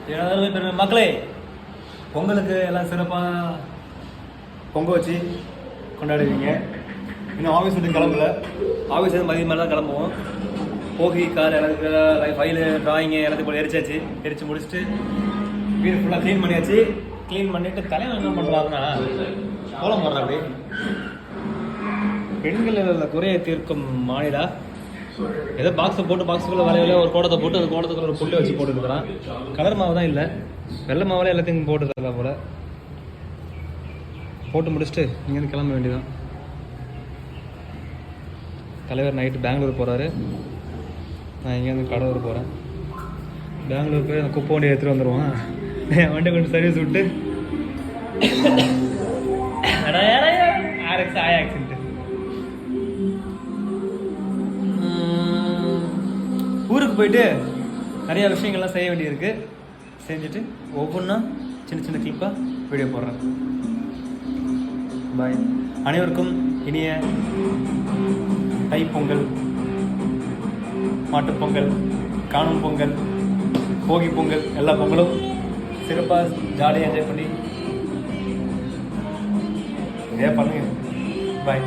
மக்களே, பொங்கலுக்கு எல்லாம் சிறப்பாக பொங்க வச்சு கொண்டாடுவீங்க. இன்னும் ஆஃபீஸ் விட்டு கிளம்பல. ஆஃபீஸ் வந்து மதியம் மேலே தான் கிளம்புவோம். போகி கார் எல்லாத்துக்கும் ஃபைலு ட்ராயிங்கு எல்லாத்துக்கும் போல எரிச்சு முடிச்சுட்டு வீடு ஃபுல்லாக க்ளீன் பண்ணியாச்சு. க்ளீன் பண்ணிவிட்டு தலைவன் என்ன பண்ணுறாருன்னா கோலம் போடுறா. அப்படி பெண்கள் குறையை தீர்க்கும் மாநிலா ஏதோ பாக்ஸை போட்டு பாக்ஸுக்குள்ளே வரையில ஒரு கோடத்தை போட்டு அந்த கோடத்துக்குள்ள ஒரு புள்ளி வச்சு போட்டுருக்குறான். கலர் மாவு தான் இல்லை, வெள்ளை மாவுல எல்லாத்தையும் போட்டுருக்கல போல். போட்டு முடிச்சுட்டு இங்கேருந்து கிளம்ப வேண்டியதான். தலைவர் நைட்டு பெங்களூர் போகிறாரு. நான் இங்கேருந்து கடலூர் போகிறேன். பெங்களூர் போய் அந்த குப்பை வண்டி எடுத்துகிட்டு வந்துடுவான். என் வண்டி கொண்டு சர்வீஸ் விட்டு RX ஆக்சிடென்ட். ஊருக்கு போயிட்டு நிறையா விஷயங்கள்லாம் செய்ய வேண்டியிருக்கு. செஞ்சுட்டு ஒவ்வொன்றா சின்ன சின்ன கிளிப்பாக வீடியோ போடுறேன். பாய். அனைவருக்கும் இனிய தை பொங்கல், மாட்டுப்பொங்கல், காணும் பொங்கல், போகி பொங்கல், எல்லா பொங்கலும் சிறப்பாக ஜாலியாக என்ஜாய் பண்ணி இதே பண்ணுங்க. பாய்.